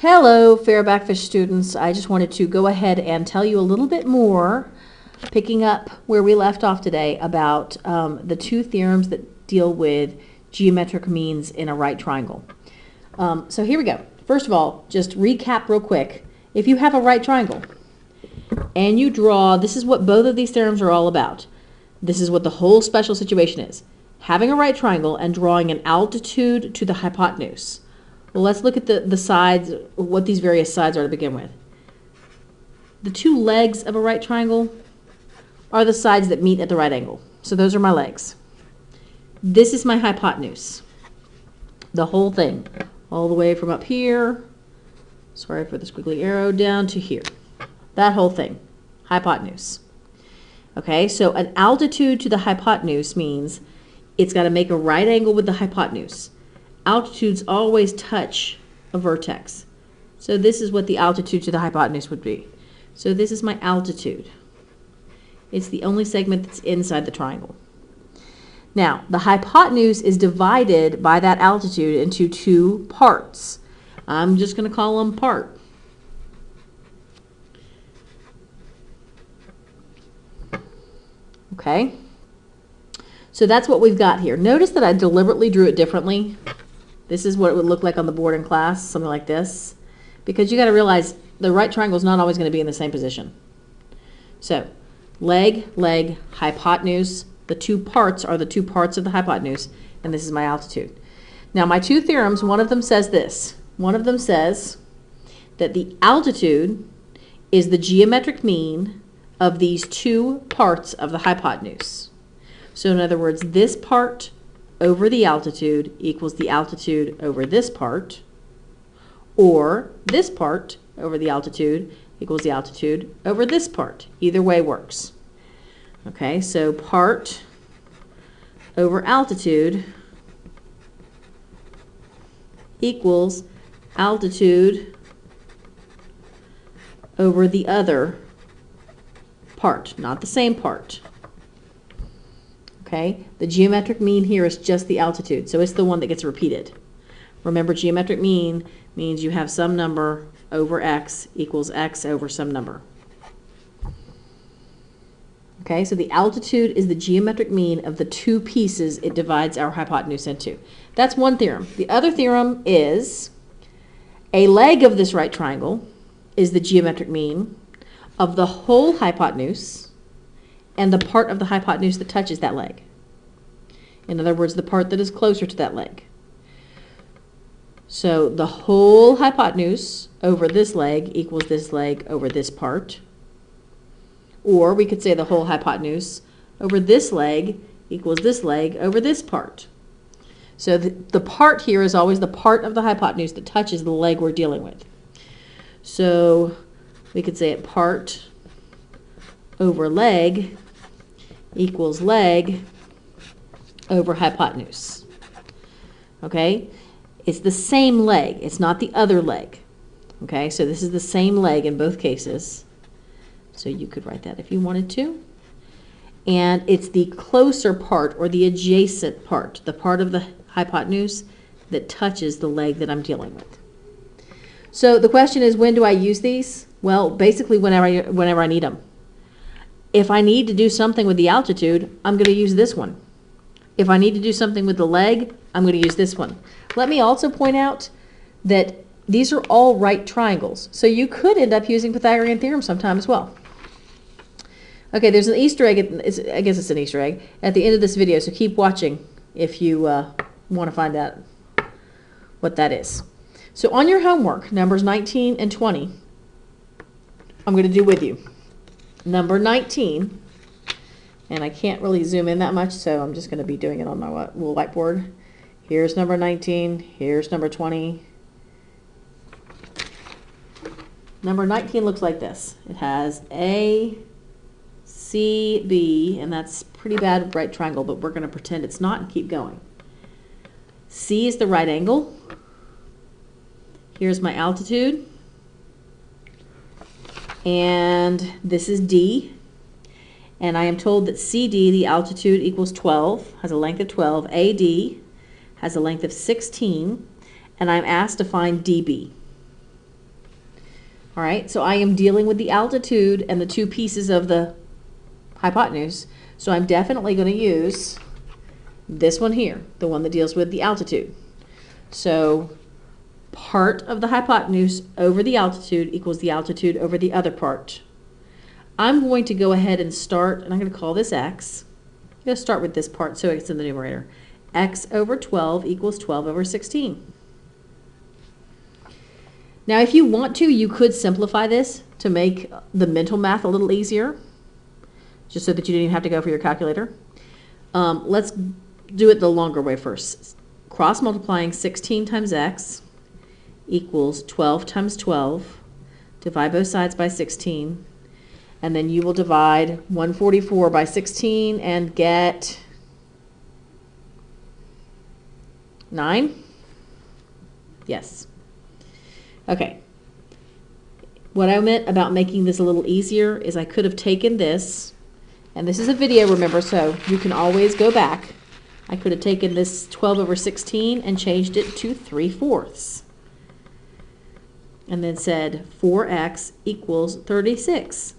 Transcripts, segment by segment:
Hello, fair backfish students. I just wanted to go ahead and tell you a little bit more, picking up where we left off today, about the two theorems that deal with geometric means in a right triangle. So here we go. First of all, just recap real quick. If you have a right triangle and you draw, this is what both of these theorems are all about. This is what the whole special situation is. Having a right triangle and drawing an altitude to the hypotenuse. Well, let's look at the sides, what these various sides are to begin with. The two legs of a right triangle are the sides that meet at the right angle. So those are my legs. This is my hypotenuse. The whole thing, all the way from up here, sorry for the squiggly arrow, down to here. That whole thing, hypotenuse. Okay, so an altitude to the hypotenuse means it's got to make a right angle with the hypotenuse. Altitudes always touch a vertex. So this is what the altitude to the hypotenuse would be. So this is my altitude. It's the only segment that's inside the triangle. Now, the hypotenuse is divided by that altitude into two parts. I'm just going to call them part. Okay? So that's what we've got here. Notice that I deliberately drew it differently. This is what it would look like on the board in class, something like this. Because you got to realize the right triangle is not always going to be in the same position. So, leg, hypotenuse. The two parts are the two parts of the hypotenuse, and this is my altitude. Now, my two theorems, one of them says this. One of them says that the altitude is the geometric mean of these two parts of the hypotenuse. So in other words, this part over the altitude equals the altitude over this part, or this part over the altitude equals the altitude over this part. Either way works. Okay, so part over altitude equals altitude over the other part, not the same part. Okay, the geometric mean here is just the altitude, so it's the one that gets repeated. Remember, geometric mean means you have some number over x equals x over some number. Okay, so the altitude is the geometric mean of the two pieces it divides our hypotenuse into. That's one theorem. The other theorem is a leg of this right triangle is the geometric mean of the whole hypotenuse and the part of the hypotenuse that touches that leg. In other words, the part that is closer to that leg. So the whole hypotenuse over this leg equals this leg over this part. Or we could say the whole hypotenuse over this leg equals this leg over this part. So the part here is always the part of the hypotenuse that touches the leg we're dealing with. So we could say it part over leg equals leg over hypotenuse. Okay? It's the same leg. It's not the other leg. Okay? So this is the same leg in both cases. So you could write that if you wanted to. And it's the closer part or the adjacent part, the part of the hypotenuse that touches the leg that I'm dealing with. So the question is, when do I use these? Well, basically whenever I need them. If I need to do something with the altitude, I'm going to use this one. If I need to do something with the leg, I'm going to use this one. Let me also point out that these are all right triangles. So you could end up using Pythagorean theorem sometime as well. Okay, there's an Easter egg, I guess it's an Easter egg, at the end of this video, so keep watching if you want to find out what that is. So on your homework, numbers 19 and 20, I'm going to do with you. Number 19, and I can't really zoom in that much, so I'm just going to be doing it on my little whiteboard. Here's number 19, here's number 20. Number 19 looks like this. It has A, C, B, and that's pretty bad right triangle, but we're going to pretend it's not and keep going. C is the right angle. Here's my altitude. And this is D. And I am told that CD, the altitude, equals 12, has a length of 12. AD has a length of 16. And I'm asked to find DB. All right, so I am dealing with the altitude and the two pieces of the hypotenuse. So I'm definitely going to use this one here, the one that deals with the altitude. So part of the hypotenuse over the altitude equals the altitude over the other part. I'm going to go ahead and start, and I'm going to call this x. I'm going to start with this part so it's in the numerator. X over 12 equals 12 over 16. Now if you want to, you could simplify this to make the mental math a little easier, just so that you didn't even have to go for your calculator. Let's do it the longer way first. Cross multiplying 16 times x equals 12 times 12. Divide both sides by 16. And then you will divide 144 by 16 and get 9? Yes. Okay. What I meant about making this a little easier is I could have taken this, and this is a video, remember, so you can always go back. I could have taken this 12 over 16 and changed it to 3/4. And then said 4x equals 36.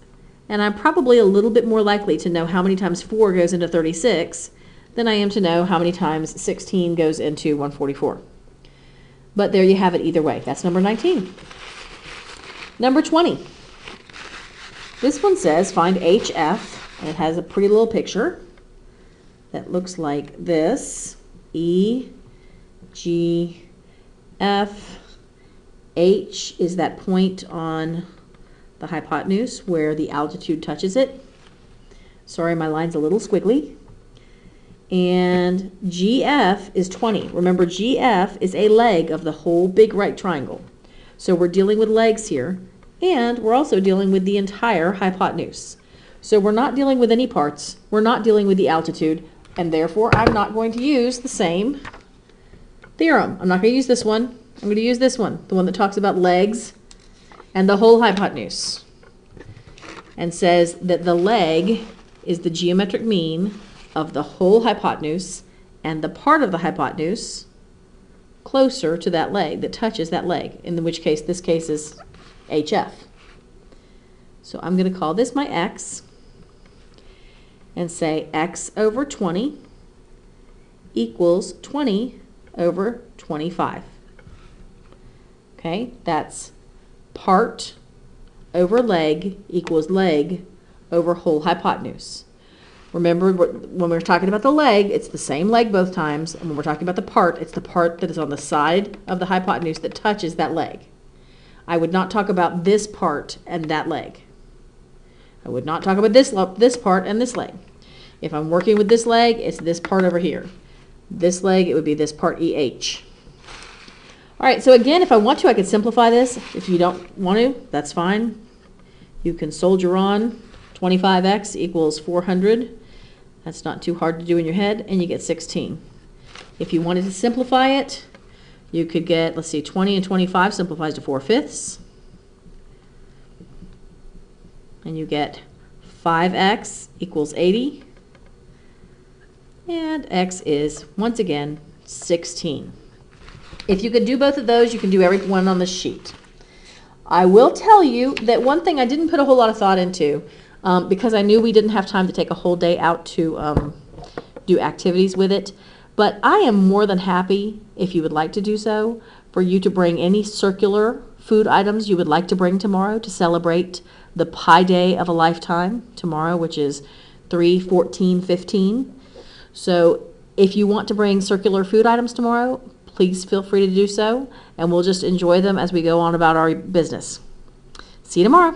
And I'm probably a little bit more likely to know how many times 4 goes into 36 than I am to know how many times 16 goes into 144. But there you have it either way. That's number 19. Number 20. This one says find HF, and it has a pretty little picture that looks like this. E, G, F, H is that point on the hypotenuse where the altitude touches it. Sorry, my line's a little squiggly. And GF is 20. Remember, GF is a leg of the whole big right triangle. So we're dealing with legs here, and we're also dealing with the entire hypotenuse. So we're not dealing with any parts. We're not dealing with the altitude, and therefore I'm not going to use the same theorem. I'm not going to use this one. I'm going to use this one, the one that talks about legs and the whole hypotenuse, and says that the leg is the geometric mean of the whole hypotenuse and the part of the hypotenuse closer to that leg, that touches that leg, in which case this case is HF. So I'm going to call this my x and say x over 20 equals 20 over 25. Okay, that's part over leg equals leg over whole hypotenuse. Remember, when we're talking about the leg, it's the same leg both times, and when we're talking about the part, it's the part that is on the side of the hypotenuse that touches that leg. I would not talk about this part and that leg. I would not talk about this part and this leg. If I'm working with this leg, it's this part over here. This leg, it would be this part EH. All right, so again, if I want to, I could simplify this. If you don't want to, that's fine. You can soldier on. 25x equals 400. That's not too hard to do in your head, and you get 16. If you wanted to simplify it, you could get, let's see, 20 and 25 simplifies to 4/5. And you get 5x equals 80. And x is, once again, 16. If you could do both of those, you can do every one on the sheet. I will tell you that one thing I didn't put a whole lot of thought into, because I knew we didn't have time to take a whole day out to do activities with it. But I am more than happy, if you would like to do so, for you to bring any circular food items you would like to bring tomorrow to celebrate the Pi Day of a lifetime tomorrow, which is 3/14/15. So if you want to bring circular food items tomorrow, please feel free to do so, and we'll just enjoy them as we go on about our business. See you tomorrow.